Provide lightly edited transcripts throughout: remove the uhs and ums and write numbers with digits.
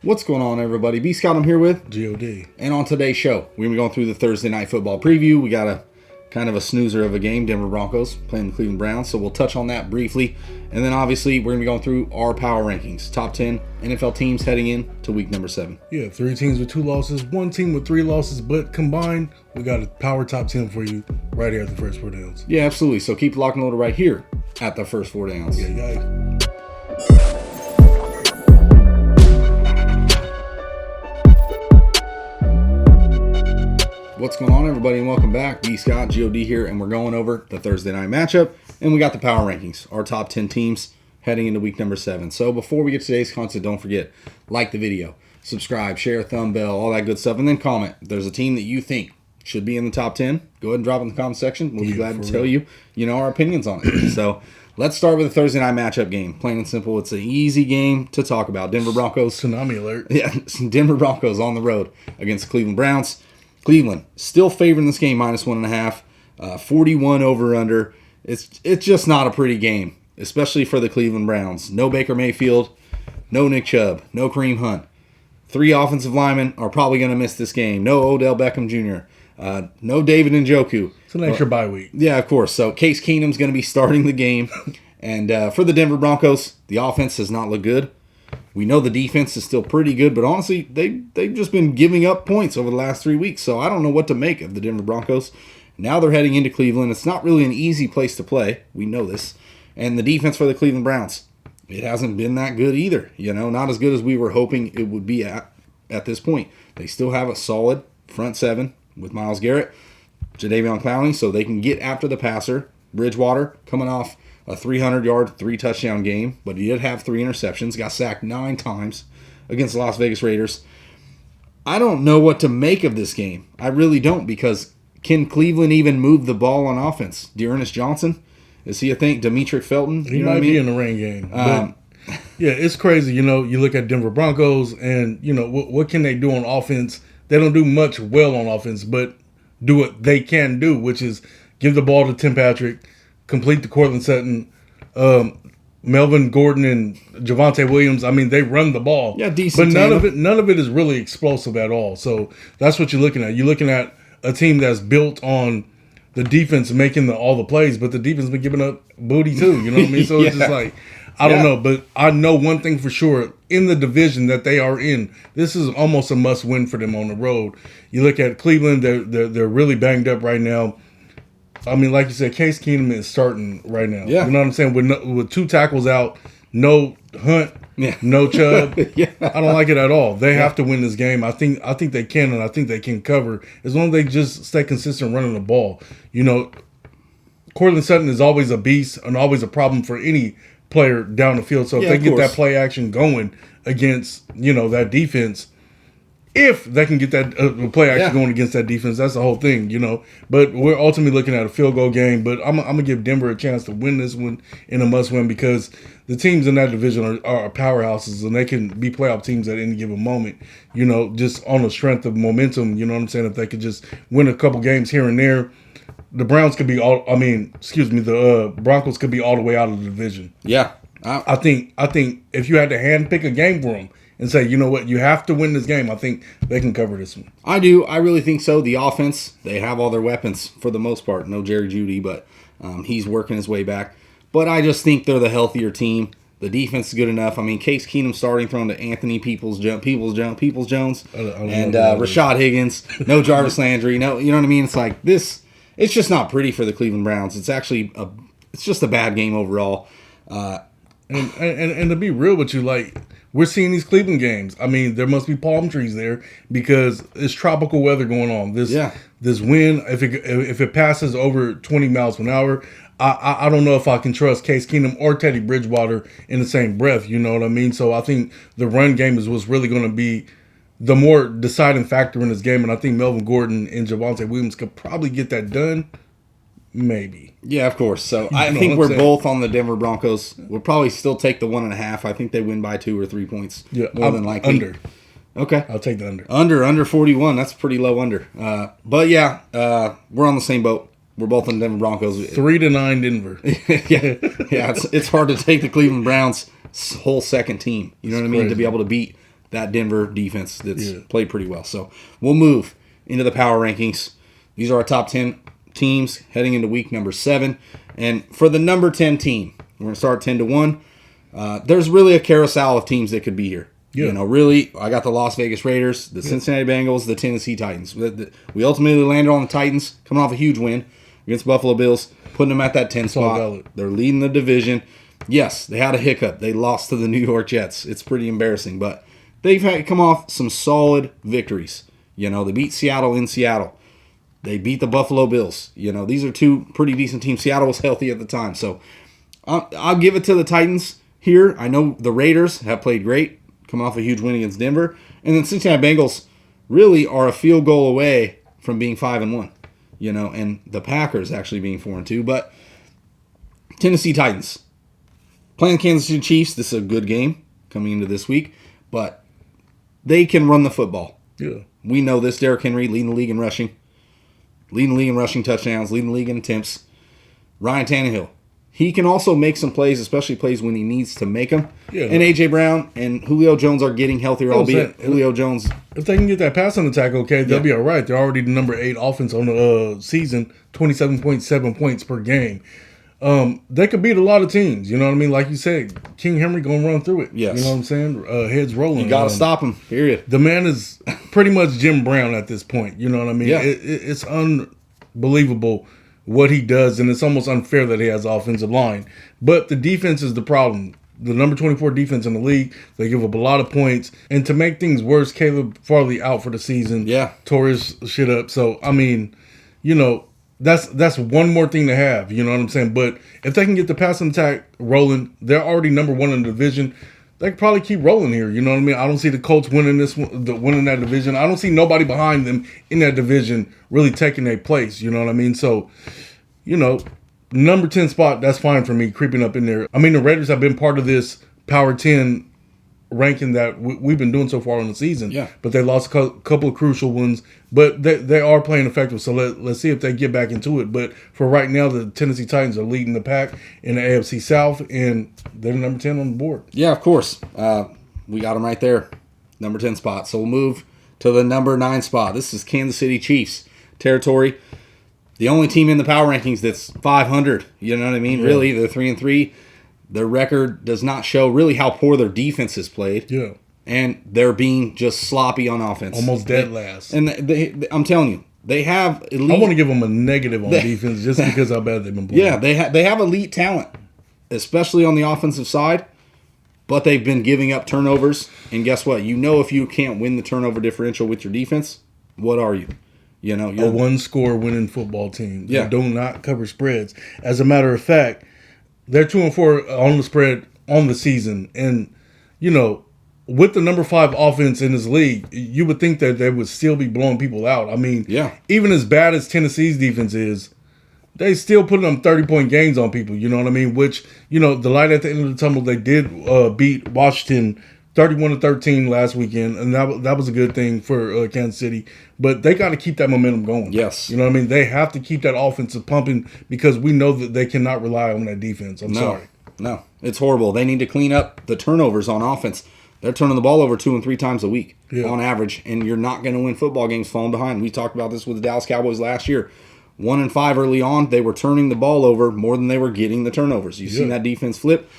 What's going on, everybody? B. Scott, I'm here with G.O.D. And on today's show, we're going to be going through the Thursday night football preview. We got a kind of a snoozer of a game, Denver Broncos playing the Cleveland Browns, so we'll touch on that briefly. And then obviously, we're going to be going through our power rankings, top 10 NFL teams heading in to week number 7. Yeah, 3 teams with 2 losses, 1 team with 3 losses, but combined, we got a power top 10 for you right here at the first 4 downs. Yeah, absolutely. So keep locked and loaded right here at the first 4 downs. Yeah. What's going on, everybody, and welcome back. B. Scott, G.O.D. here, and we're going over the Thursday night matchup, and we got the power rankings, our top 10 teams heading into week number 7. So before we get to today's content, don't forget, like the video, subscribe, share, thumb bell, all that good stuff, and then comment. If there's a team that you think should be in the top 10, go ahead and drop it in the comment section. We'll be glad to tell you, our opinions on it. So let's start with the Thursday night matchup game. Plain and simple, it's an easy game to talk about. Denver Broncos. Tsunami alert. Yeah, Denver Broncos on the road against the Cleveland Browns. Cleveland still favoring this game minus 1.5, 41 over under. It's just not a pretty game, especially for the Cleveland Browns. No Baker Mayfield, no Nick Chubb, no Kareem Hunt. 3 offensive linemen are probably going to miss this game. No Odell Beckham Jr., no David Njoku. It's an extra bye week. Yeah, of course. So Case Keenum's going to be starting the game. And for the Denver Broncos, the offense does not look good. We know the defense is still pretty good, but honestly, they've just been giving up points over the last 3 weeks, so I don't know what to make of the Denver Broncos. Now they're heading into Cleveland. It's not really an easy place to play. We know this. And the defense for the Cleveland Browns, it hasn't been that good either. Not as good as we were hoping it would be at this point. They still have a solid front 7 with Myles Garrett, Jadeveon Clowney, so they can get after the passer. Bridgewater coming off a 300-yard, 3-touchdown game, but he did have 3 interceptions, got sacked 9 times against the Las Vegas Raiders. I don't know what to make of this game. I really don't, because can Cleveland even move the ball on offense? Dearness Johnson? Is he a thing? Demetric Felton? He might be in the rain game. But, yeah, it's crazy. You look at Denver Broncos, and, what can they do on offense? They don't do much well on offense, but do what they can do, which is give the ball to Tim Patrick, complete the Cortland Sutton, Melvin Gordon and Javonte Williams. I mean, they run the ball. Yeah, decent. But none of it is really explosive at all. So that's what you're looking at. You're looking at a team that's built on the defense making all the plays, but the defense been giving up booty too. You know what I mean? So It's just like, I don't know. But I know one thing for sure. In the division that they are in, this is almost a must-win for them on the road. You look at Cleveland; they're really banged up right now. I mean, like you said, Case Keenum is starting right now. Yeah. You know what I'm saying? With 2 tackles out, no Hunt, no Chubb. Yeah. I don't like it at all. They have to win this game. I think they can, and I think they can cover as long as they just stay consistent running the ball. Cortland Sutton is always a beast and always a problem for any player down the field. So if they get that play action going against, that defense, if they can get that play action going against that defense, that's the whole thing, But we're ultimately looking at a field goal game. But I'm going to give Denver a chance to win this one in a must-win, because the teams in that division are powerhouses, and they can be playoff teams at any given moment, just on the strength of momentum. You know what I'm saying? If they could just win a couple games here and there, the Browns could be the Broncos could be all the way out of the division. Yeah. I think if you had to handpick a game for them and say, you know what, you have to win this game, I think they can cover this one. I do. I really think so. The offense, they have all their weapons for the most part. No Jerry Jeudy, but he's working his way back. But I just think they're the healthier team. The defense is good enough. I mean, Case Keenum starting throwing to Anthony Peoples-Jones, and Rashad Higgins. No Jarvis Landry. No, you know what I mean? It's like this. It's just not pretty for the Cleveland Browns. It's actually it's just a bad game overall. And to be real with you, we're seeing these Cleveland games. I mean, there must be palm trees there because it's tropical weather going on. This wind, if it passes over 20 miles per hour, I don't know if I can trust Case Keenum or Teddy Bridgewater in the same breath. You know what I mean? So I think the run game is what's really going to be the more deciding factor in this game. And I think Melvin Gordon and Javonte Williams could probably get that done. Maybe. Yeah, of course. So I think we're both on the Denver Broncos. We'll probably still take the 1.5. I think they win by 2 or 3 points. Yeah, more than likely. Under. Okay. I'll take the under. Under 41. That's pretty low under. But yeah, we're on the same boat. We're both in Denver Broncos. 3-9 Denver. yeah. It's hard to take the Cleveland Browns whole second team. You know what I mean? Crazy. To be able to beat that Denver defense that's played pretty well. So we'll move into the power rankings. These are our top 10 teams heading into week number 7. And for the number 10 team, we're going to start 10-1. There's really a carousel of teams that could be here. Yeah. You know, really, I got the Las Vegas Raiders, the Cincinnati Bengals, the Tennessee Titans. We ultimately landed on the Titans, coming off a huge win against Buffalo Bills, putting them at that 10 spot. They're leading the division. Yes, they had a hiccup. They lost to the New York Jets. It's pretty embarrassing, but they've had come off some solid victories. You know, they beat Seattle in Seattle. They beat the Buffalo Bills. You know, these are two pretty decent teams. Seattle was healthy at the time. So I'll give it to the Titans here. I know the Raiders have played great, coming off a huge win against Denver. And then Cincinnati Bengals really are a field goal away from being 5-1. You know, and the Packers actually being 4-2. But Tennessee Titans playing the Kansas City Chiefs. This is a good game coming into this week. But they can run the football. Yeah. We know this. Derrick Henry leading the league in rushing. Leading the league in rushing touchdowns. Leading the league in attempts. Ryan Tannehill. He can also make some plays, especially plays when he needs to make them. Yeah. And A.J. Brown and Julio Jones are getting healthier, albeit Julio Jones. If they can get that passing attack okay, they'll be all right. They're already the number 8 offense on the season, 27.7 points per game. They could beat a lot of teams. You know what I mean? Like you said, King Henry going to run through it. Yes. You know what I'm saying? Heads rolling. You got to stop him, period. The man is pretty much Jim Brown at this point. You know what I mean? Yeah. It's unbelievable what he does, and it's almost unfair that he has offensive line. But the defense is the problem. The number 24 defense in the league, they give up a lot of points. And to make things worse, Caleb Farley out for the season. Yeah. Tore his shit up. So, I mean, you know, that's one more thing to have. You know what I'm saying? But if they can get the passing attack rolling, they're already number 1 in the division. They could probably keep rolling here. You know what I mean? I don't see the Colts winning winning that division. I don't see nobody behind them in that division really taking their place. You know what I mean? So, you know, number 10 spot, that's fine for me, creeping up in there. I mean, the Raiders have been part of this Power 10 ranking that we've been doing so far in the season. Yeah. But they lost a couple of crucial ones. But they are playing effective, so let's see if they get back into it. But for right now, the Tennessee Titans are leading the pack in the AFC South, and they're number 10 on the board. Yeah, of course. We got them right there, number 10 spot. So we'll move to the number 9 spot. This is Kansas City Chiefs territory. The only team in the power rankings that's 500. You know what I mean? Yeah. Really, they're 3-3. Their record does not show really how poor their defense has played. Yeah. And they're being just sloppy on offense. Almost dead last. And I'm telling you, they have elite. I want to give them a negative on defense just because how bad they've been playing. Yeah, they have elite talent, especially on the offensive side. But they've been giving up turnovers. And guess what? You know, if you can't win the turnover differential with your defense, what are you? You know, a one-score winning football team. Yeah. They do not cover spreads. As a matter of fact, they're 2-4 on the spread on the season. And, you know, with the number 5 offense in this league, you would think that they would still be blowing people out. I mean, even as bad as Tennessee's defense is, they still putting them 30-point games on people. You know what I mean? Which, you know, the light at the end of the tunnel, they did beat Washington 31-13 last weekend, and that was a good thing for Kansas City. But they got to keep that momentum going. Yes. You know what I mean? They have to keep that offensive pumping because we know that they cannot rely on that defense. I'm sorry. No, it's horrible. They need to clean up the turnovers on offense. They're turning the ball over 2 and 3 times a week on average, and you're not going to win football games falling behind. We talked about this with the Dallas Cowboys last year. 1-5 early on, they were turning the ball over more than they were getting the turnovers. You've seen that defense flip.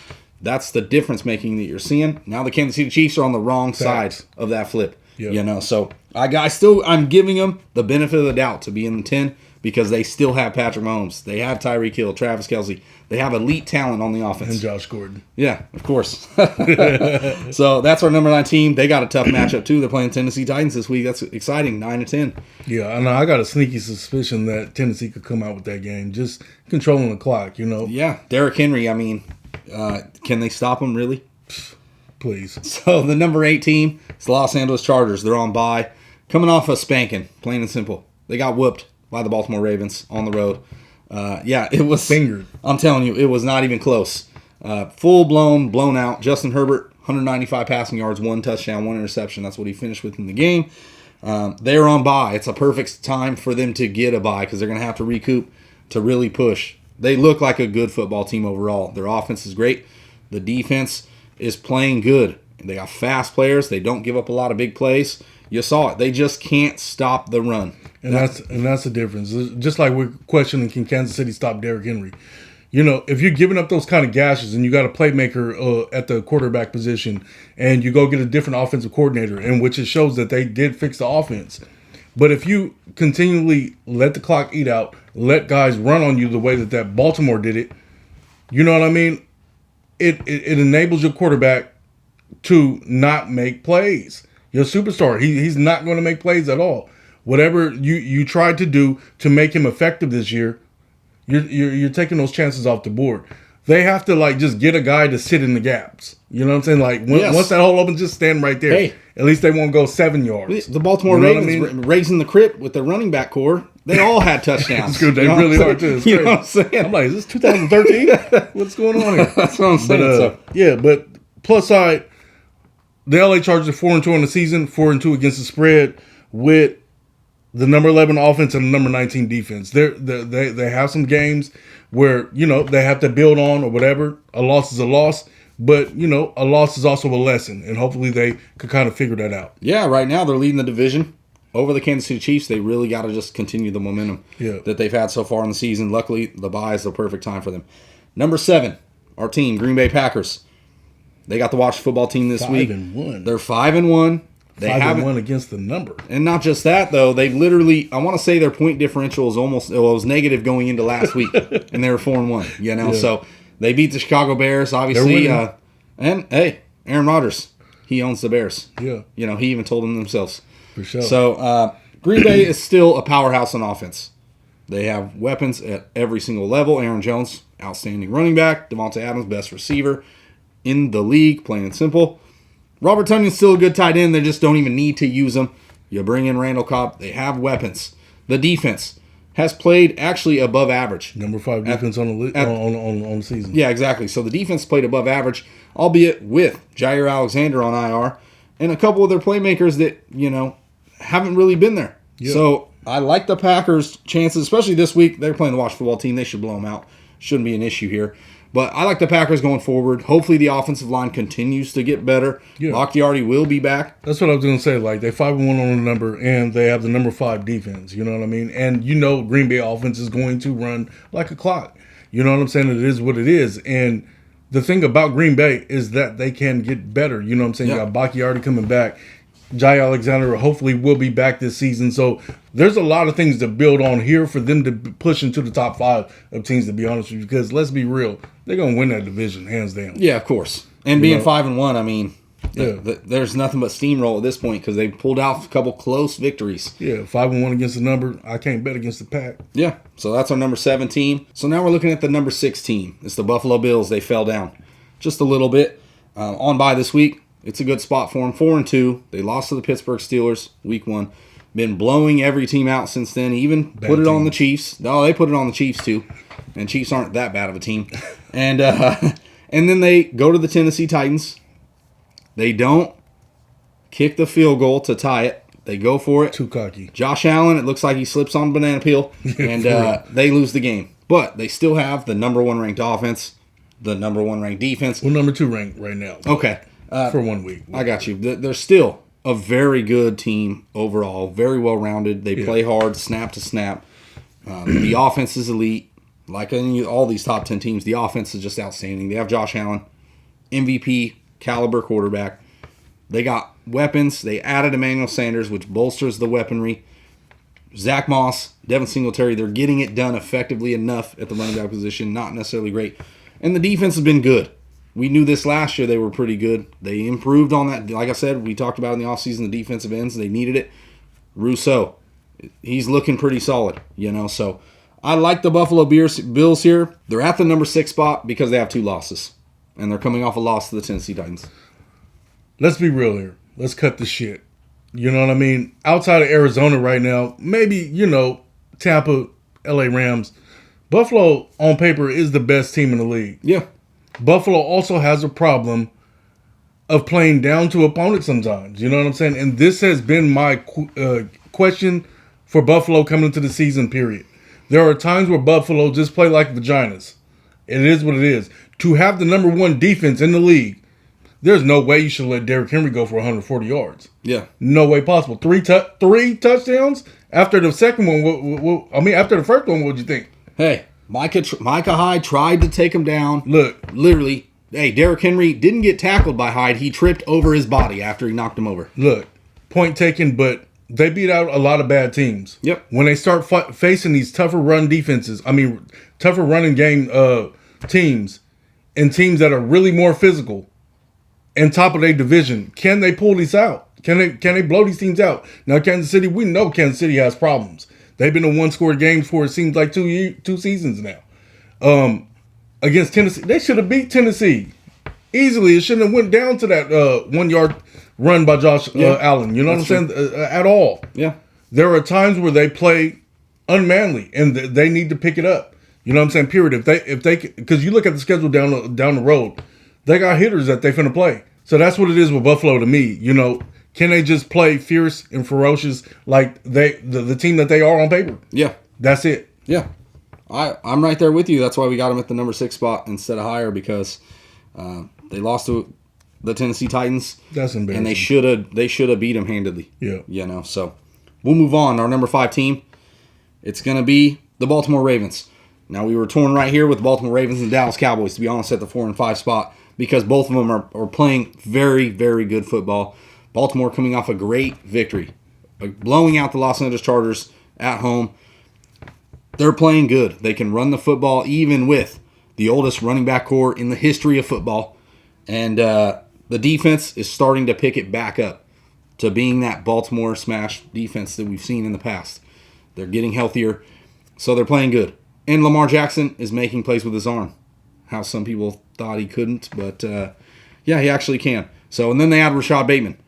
That's the difference making that you're seeing. Now the Kansas City Chiefs are on the wrong side of that flip. Yep. You know, so I'm giving them the benefit of the doubt to be in the 10 because they still have Patrick Mahomes. They have Tyreek Hill, Travis Kelce. They have elite talent on the offense. And Josh Gordon. Yeah, of course. So that's our number 9 team. They got a tough matchup too. They're playing Tennessee Titans this week. That's exciting, 9-10. Yeah, I know. I got a sneaky suspicion that Tennessee could come out with that game, just controlling the clock, you know. Yeah, Derrick Henry, I mean, can they stop him really? Please. So the number 8 team is the Los Angeles Chargers. They're on bye. Coming off a spanking, plain and simple. They got whooped by the Baltimore Ravens on the road. It was fingered. I'm telling you, it was not even close. Blown out. Justin Herbert, 195 passing yards, 1 touchdown, 1 interception. That's what he finished with in the game. They're on bye. It's a perfect time for them to get a bye because they're going to have to recoup to really push. They look like a good football team overall. Their offense is great. The defense is playing good. They got fast players. They don't give up a lot of big plays. You saw it. They just can't stop the run. And that's the difference. Just like we're questioning, can Kansas City stop Derrick Henry? You know, if you're giving up those kind of gashes and you got a playmaker at the quarterback position and you go get a different offensive coordinator, in which it shows that they did fix the offense. But if you continually let the clock eat out, let guys run on you the way that Baltimore did it, you know what I mean? It enables your quarterback to not make plays. Your superstar, he's not going to make plays at all. Whatever you tried to do to make him effective this year, you're taking those chances off the board. They have to like just get a guy to sit in the gaps. You know what I'm saying? Like once that hole opens, just stand right there. Hey, at least they won't go 7 yards. The Baltimore Ravens raising the crib with their running back core. They all had touchdowns. Good. They really are too. You know what I'm saying? I'm like, is this 2013? What's going on here? That's what I'm saying. Yeah, but plus side, the LA Chargers are 4-2 on the season, 4-2 against the spread with the number 11 offense and the number 19 defense. They have some games where, you know, they have to build on or whatever. A loss is a loss, but, you know, a loss is also a lesson, and hopefully they could kind of figure that out. Yeah, right now they're leading the division over the Kansas City Chiefs. They really got to just continue the momentum that they've had so far in the season. Luckily, the bye is the perfect time for them. Number 7, our team, Green Bay Packers. They got the Washington football team this week. 5-1. They're 5-1. They 5-1 against the number. And not just that, though. They've literally, I want to say their point differential is almost, it was negative going into last week. And they were 4-1, you know. Yeah. So they beat the Chicago Bears, obviously. And, hey, Aaron Rodgers, he owns the Bears. Yeah. You know, he even told them themselves. For sure. So Green Bay is still a powerhouse on offense. They have weapons at every single level. Aaron Jones, outstanding running back. Devontae Adams, best receiver in the league, plain and simple. Robert Tonyan's still a good tight end. They just don't even need to use him. You bring in Randall Cobb. They have weapons. The defense has played actually above average. Number 5 defense on the season. Yeah, exactly. So the defense played above average, albeit with Jair Alexander on IR and a couple of their playmakers that, you know, haven't really been there. Yeah. So I like the Packers' chances, especially this week. They're playing the Washington football team. They should blow them out. Shouldn't be an issue here. But I like the Packers going forward. Hopefully the offensive line continues to get better. Yeah. Bakhtiari will be back. That's what I was going to say. Like, they're 5-1 on the number, and they have the number 5 defense. You know what I mean? And you know Green Bay offense is going to run like a clock. You know what I'm saying? It is what it is. And the thing about Green Bay is that they can get better. You know what I'm saying? Yeah. You got Bakhtiari coming back. Jai Alexander hopefully will be back this season. So there's a lot of things to build on here for them to push into the top 5 of teams, to be honest with you. Because let's be real, they're going to win that division, hands down. Yeah, of course. And being 5-1, I mean, there's nothing but steamroll at this point because they pulled out a couple close victories. Yeah, 5-1 against the number. I can't bet against the Pack. Yeah, so that's our number 7 team. So now we're looking at the number 6 team. It's the Buffalo Bills. They fell down just a little bit on bye this week. It's a good spot for them. 4-2. They lost to the Pittsburgh Steelers week 1. Been blowing every team out since then. Even put it on the Chiefs. No, they put it on the Chiefs too. And Chiefs aren't that bad of a team. And then they go to the Tennessee Titans. They don't kick the field goal to tie it. They go for it. Too cocky. Josh Allen, it looks like he slips on a banana peel. And they lose the game. But they still have the number 1 ranked offense, the number 1 ranked defense. We're number 2 ranked right now. Okay. For 1 week. I got you. They're still a very good team overall. Very well-rounded. They play hard, snap to snap. The offense is elite. Like all these top 10 teams, the offense is just outstanding. They have Josh Allen, MVP caliber quarterback. They got weapons. They added Emmanuel Sanders, which bolsters the weaponry. Zach Moss, Devin Singletary, they're getting it done effectively enough at the running back position. Not necessarily great. And the defense has been good. We knew this last year they were pretty good. They improved on that. Like I said, we talked about in the offseason the defensive ends. They needed it. Rousseau, he's looking pretty solid, you know. So I like the Buffalo Bills here. They're at the number 6 spot because they have 2 losses. And they're coming off a loss to the Tennessee Titans. Let's be real here. Let's cut the shit. You know what I mean? Outside of Arizona right now, maybe, you know, Tampa, LA Rams, Buffalo on paper is the best team in the league. Yeah. Buffalo also has a problem of playing down to opponents sometimes. You know what I'm saying? And this has been my question for Buffalo coming into the season, period. There are times where Buffalo just play like vaginas. It is what it is. To have the number 1 defense in the league, there's no way you should let Derrick Henry go for 140 yards. Yeah. No way possible. Three touchdowns after the second one. After the first one, what would you think? Hey, Micah Hyde tried to take him down. Look, literally. Hey, Derrick Henry didn't get tackled by Hyde. He tripped over his body after he knocked him over. Look, point taken, but they beat out a lot of bad teams. Yep. When they start facing these tougher run defenses, tougher running game teams, and teams that are really more physical, and top of their division, can they pull these out? Can they blow these teams out? Now, Kansas City, we know Kansas City has problems. They've been in one-score games for, it seems like, two seasons now. Against Tennessee, they should have beat Tennessee easily. It shouldn't have went down to that 1 yard run by Josh Allen. You know what I'm saying? At all. Yeah. There are times where they play unmanly, and they need to pick it up. You know what I'm saying? Period. If they, because you look at the schedule down the road, they got hitters that they finna play. So that's what it is with Buffalo to me. You know, can they just play fierce and ferocious like the team that they are on paper? Yeah. That's it. Yeah. I'm right there with you. That's why we got them at the number 6 spot instead of higher, because they lost to the Tennessee Titans. That's embarrassing. And they should have beat them handedly. Yeah. You know, so we'll move on. Our number 5 team, it's going to be the Baltimore Ravens. Now, we were torn right here with the Baltimore Ravens and Dallas Cowboys, to be honest, at the 4 and 5 spot, because both of them are playing very, very good football. Baltimore coming off a great victory, blowing out the Los Angeles Chargers at home. They're playing good. They can run the football even with the oldest running back core in the history of football. And the defense is starting to pick it back up to being that Baltimore smash defense that we've seen in the past. They're getting healthier, so they're playing good. And Lamar Jackson is making plays with his arm. How some people thought he couldn't, but yeah, he actually can. So, and then they had Rashad Bateman.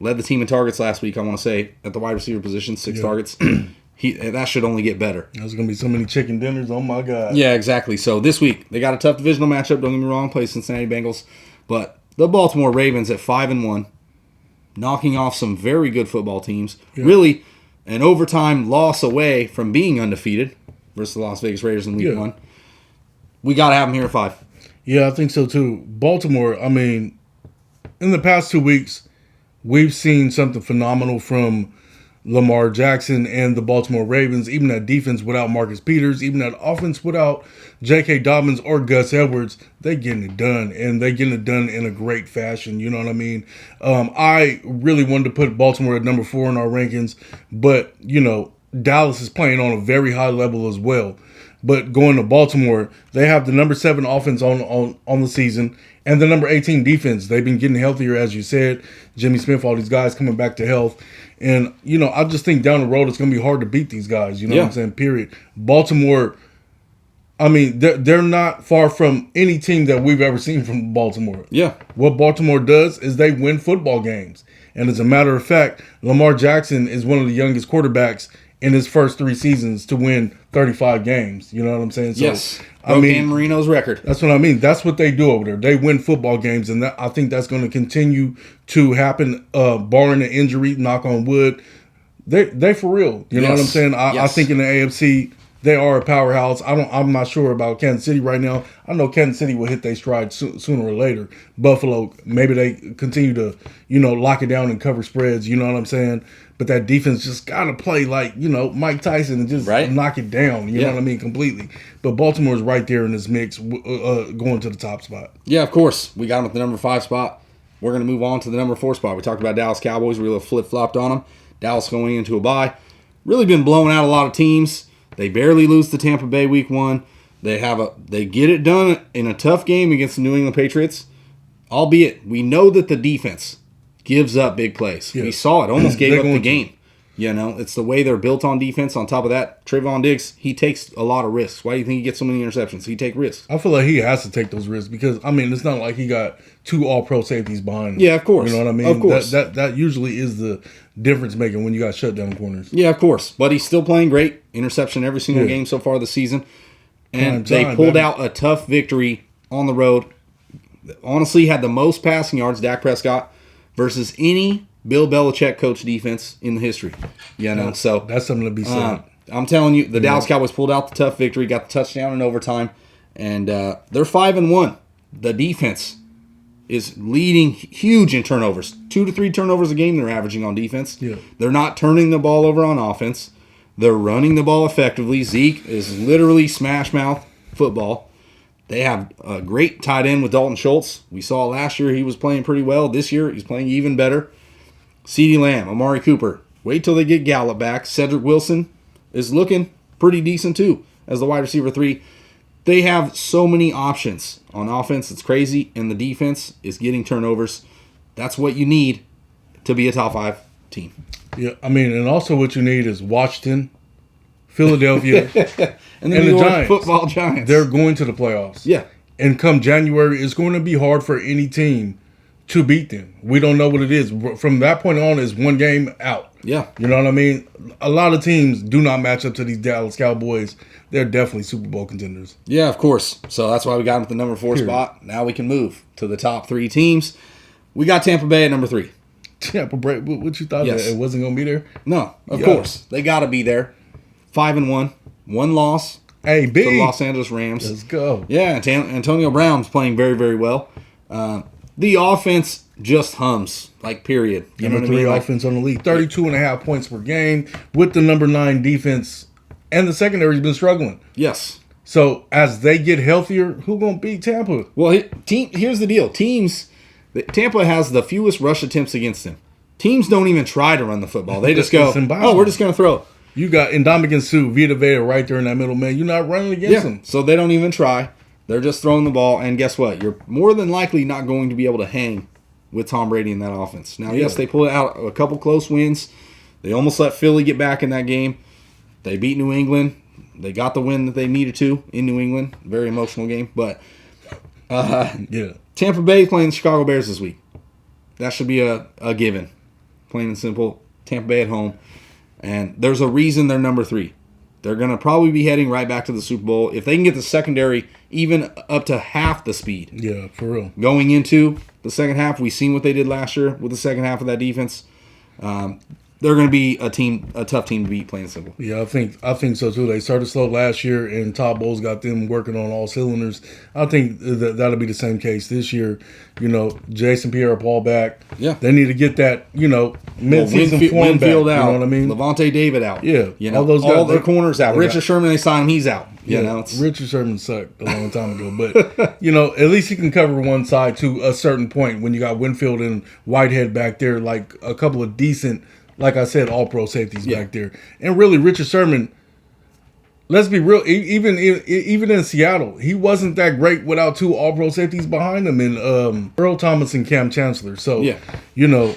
Led the team in targets last week, I want to say, at the wide receiver position, 6 targets. That should only get better. There's going to be so many chicken dinners. Oh, my God. Yeah, exactly. So this week, they got a tough divisional matchup. Don't get me wrong, play Cincinnati Bengals. But the Baltimore Ravens at 5-1, knocking off some very good football teams. Yeah. Really, an overtime loss away from being undefeated versus the Las Vegas Raiders in week 1. We got to have them here at 5. Yeah, I think so, too. Baltimore, in the past 2 weeks, we've seen something phenomenal from Lamar Jackson and the Baltimore Ravens, even that defense without Marcus Peters, even that offense without J.K. Dobbins or Gus Edwards. They getting it done, and they getting it done in a great fashion. You know what I mean? I really wanted to put Baltimore at number 4 in our rankings, but, Dallas is playing on a very high level as well. But going to Baltimore, they have the number 7 offense on the season and the number 18 defense. They've been getting healthier, as you said. Jimmy Smith, all these guys coming back to health. And, I just think down the road it's going to be hard to beat these guys. You know what I'm saying? Period. Baltimore, they're not far from any team that we've ever seen from Baltimore. Yeah. What Baltimore does is they win football games. And as a matter of fact, Lamar Jackson is one of the youngest quarterbacks in his first 3 seasons to win 35 games. You know what I'm saying? So, yes. Dan Marino's record. That's what I mean. That's what they do over there. They win football games, and I think that's going to continue to happen, barring an injury, knock on wood. They for real. You know what I'm saying? I think in the AFC, they are a powerhouse. I'm not sure about Kansas City right now. I know Kansas City will hit their stride sooner or later. Buffalo, maybe they continue to, lock it down and cover spreads. You know what I'm saying? But that defense just got to play like, Mike Tyson and just knock it down. You know what I mean? Completely. But Baltimore's right there in this mix, going to the top spot. Yeah, of course. We got them at the number 5 spot. We're going to move on to the number 4 spot. We talked about Dallas Cowboys. We really flip-flopped on them. Dallas going into a bye. Really been blowing out a lot of teams. They barely lose to Tampa Bay week 1. They get it done in a tough game against the New England Patriots. Albeit, we know that the defense gives up big plays. Yeah. We saw it. Almost gave up the game. It's the way they're built on defense. On top of that, Trayvon Diggs, he takes a lot of risks. Why do you think he gets so many interceptions? He takes risks. I feel like he has to take those risks because, it's not like he got 2 all-pro safeties behind him. Yeah, of course. You know what I mean? Of course. That usually is the difference making when you got shutdown corners. Yeah, of course. But he's still playing great. Interception every single game so far this season. And they pulled out a tough victory on the road. Honestly, had the most passing yards, Dak Prescott, versus any Bill Belichick coach defense in the history. So that's something to be said. I'm telling you, the Dallas Cowboys pulled out the tough victory, got the touchdown in overtime, and they're 5-1. The defense is leading huge in turnovers. 2 to 3 turnovers a game they're averaging on defense. Yeah. They're not turning the ball over on offense. They're running the ball effectively. Zeke is literally smash mouth football. They have a great tight end with Dalton Schultz. We saw last year he was playing pretty well. This year he's playing even better. CeeDee Lamb, Amari Cooper. Wait till they get Gallup back. Cedric Wilson is looking pretty decent too as the wide receiver 3. They have so many options on offense. It's crazy. And the defense is getting turnovers. That's what you need to be a top 5 team. Yeah, I mean, and also what you need is Washington, Philadelphia, and the New York Football Giants. They're going to the playoffs. Yeah. And come January, it's going to be hard for any team to beat them. We don't know what it is. From that point on, it's one game out. Yeah. You know what I mean? A lot of teams do not match up to these Dallas Cowboys. They're definitely Super Bowl contenders. Yeah, of course. So that's why we got them at the number 4 spot. Now we can move to the top 3 teams. We got Tampa Bay at number 3. Tampa Bay, what you thought that it wasn't going to be there? No, of course. They got to be there. 5-1. 1 loss. Hey, big. To the Los Angeles Rams. Let's go. Yeah, Antonio Brown's playing very, very well. The offense just hums, like, period. You Number know what 3 I mean? offense on the league. 32.5 points per game with the number 9 defense. And the secondary's been struggling. Yes. So, as they get healthier, who going to beat Tampa? Well, here's the deal. Tampa has the fewest rush attempts against them. Teams don't even try to run the football. They just go, we're just going to throw it. You got Ndamukong Suh, Vita Vea right there in that middle, man. You're not running against them. So they don't even try. They're just throwing the ball. And guess what? You're more than likely not going to be able to hang with Tom Brady in that offense. Now, yes, they pulled out a couple close wins. They almost let Philly get back in that game. They beat New England. They got the win that they needed to in New England. Very emotional game. But Tampa Bay playing the Chicago Bears this week. That should be a given. Plain and simple. Tampa Bay at home. And there's a reason they're number 3. They're going to probably be heading right back to the Super Bowl. If they can get the secondary even up to half the speed. Yeah, for real. Going into the second half, we've seen what they did last year with the second half of that defense. They're going to be a tough team to beat, plain and simple. Yeah, I think so too. They started slow last year, and Todd Bowles got them working on all cylinders. I think that'll be the same case this year. You know, Jason Pierre-Paul back. Yeah, they need to get that. You know, mid-season form back. Out. You know what I mean? Levante David out. Yeah, you know, all their corners out. Richard Sherman, they signed him. He's out. You know, Richard Sherman sucked a long time ago, but you know, at least he can cover one side to a certain point. When you got Winfield and Whitehead back there, like a couple of decent. Like I said, all-pro safeties back there. And really, Richard Sherman, let's be real, even in Seattle, he wasn't that great without 2 all-pro safeties behind him in Earl Thomas and Cam Chancellor. So, you know,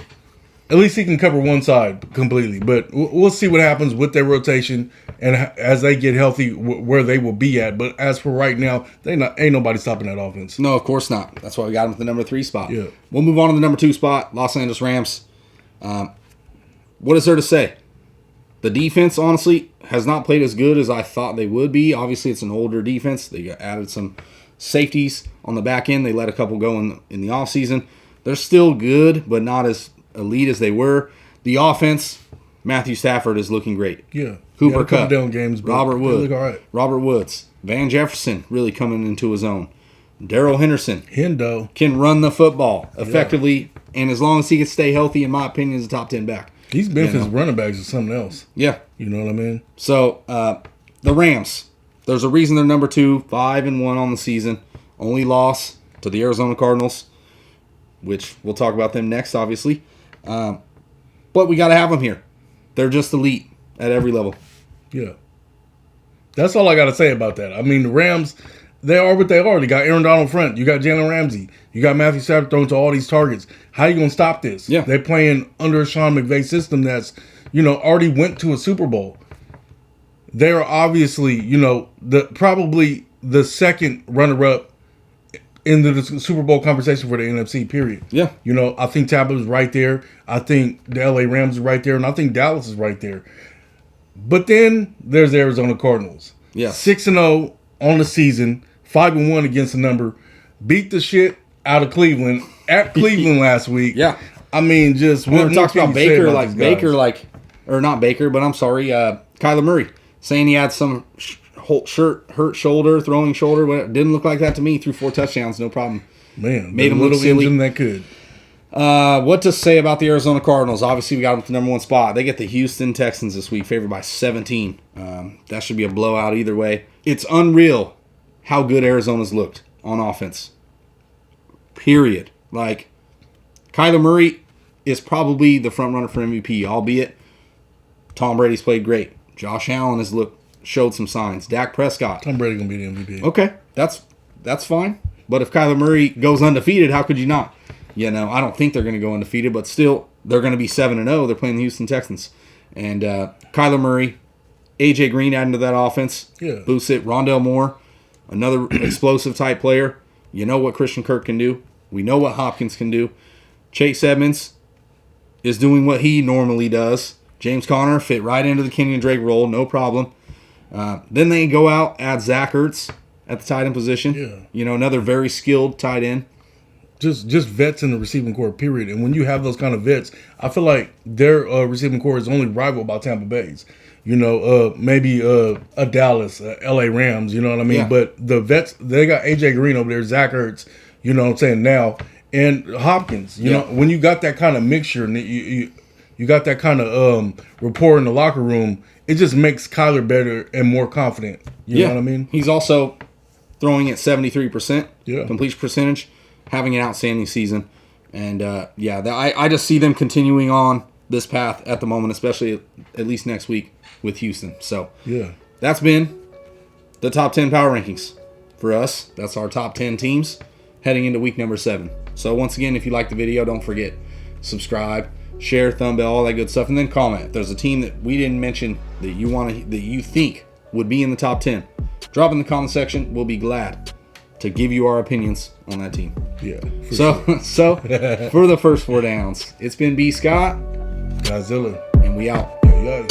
at least he can cover one side completely. But we'll see what happens with their rotation and as they get healthy, where they will be at. But as for right now, ain't nobody stopping that offense. No, of course not. That's why we got him at the number 3 spot. Yeah. We'll move on to the number 2 spot, Los Angeles Rams. What is there to say? The defense, honestly, has not played as good as I thought they would be. Obviously, it's an older defense. They added some safeties on the back end. They let a couple go in the offseason. They're still good, but not as elite as they were. The offense, Matthew Stafford is looking great. Yeah. Cooper Kupp, down games, Robert Woods, all right. Robert Woods, Van Jefferson really coming into his own. Darrell Henderson can run the football effectively, and as long as he can stay healthy, in my opinion, is a top 10 back. These Memphis running backs are something else. Yeah. You know what I mean? So, the Rams, there's a reason they're number 2, 5-1 on the season. Only loss to the Arizona Cardinals, which we'll talk about them next, obviously. But we got to have them here. They're just elite at every level. Yeah. That's all I got to say about that. I mean, the Rams, they are what they are. They got Aaron Donald front. You got Jalen Ramsey. You got Matthew Stafford throwing to all these targets. How you going to stop this? Yeah. They're playing under a Sean McVay system that's, you know, already went to a Super Bowl. They're obviously, you know, probably the second runner-up in the Super Bowl conversation for the NFC, period. Yeah. You know, I think Tampa is right there. I think the LA Rams is right there. And I think Dallas is right there. But then there's the Arizona Cardinals. Yeah. 6-0 on the season. 5-1 against the number. Beat the shit out of Cleveland at Cleveland last week. Yeah. I mean, just when we talked about Baker, or not Baker, but I'm sorry, Kyler Murray, saying he had some hurt shoulder, throwing shoulder. Whatever. Didn't look like that to me. Threw 4 touchdowns, no problem. Man, made the them look little silly. engine that could. What to say about the Arizona Cardinals? Obviously, we got them at the number 1 spot. They get the Houston Texans this week, favored by 17. That should be a blowout either way. It's unreal how good Arizona's looked on offense. Period. Like, Kyler Murray is probably the front runner for MVP, albeit Tom Brady's played great. Josh Allen has showed some signs. Dak Prescott. Tom Brady gonna be the MVP. Okay, that's fine. But if Kyler Murray goes undefeated, how could you not? I don't think they're going to go undefeated, but still, they're going to be 7-0. They're playing the Houston Texans. And Kyler Murray, A.J. Green adding to that offense. Yeah. Boosts it. Rondell Moore, another explosive type player. You know what Christian Kirk can do. We know what Hopkins can do. Chase Edmonds is doing what he normally does. James Conner fit right into the Kenyon Drake role, no problem. Then they go out, add Zach Ertz at the tight end position. Yeah. Another very skilled tight end. Just vets in the receiving core, period. And when you have those kind of vets, I feel like their receiving core is only rival by Tampa Bay's. Maybe a Dallas, L.A. Rams, you know what I mean? Yeah. But the vets, they got A.J. Green over there, Zach Ertz, you know what I'm saying, now, and Hopkins. You know, when you got that kind of mixture and you got that kind of rapport in the locker room, it just makes Kyler better and more confident. You know what I mean? He's also throwing at 73% Yeah. completion percentage, having an outstanding season. And, I just see them continuing on this path at the moment, especially at least next week with Houston. So, that's been the top 10 power rankings for us. That's our top 10 teams heading into week number 7. So, once again, if you like the video, don't forget, subscribe, share, thumb bell, all that good stuff, and then comment. If there's a team that we didn't mention that you think would be in the top 10, drop in the comment section. We'll be glad to give you our opinions on that team. Yeah. So for the first 4 downs, it's been B. Scott, Godzilla. and we out. Yeah.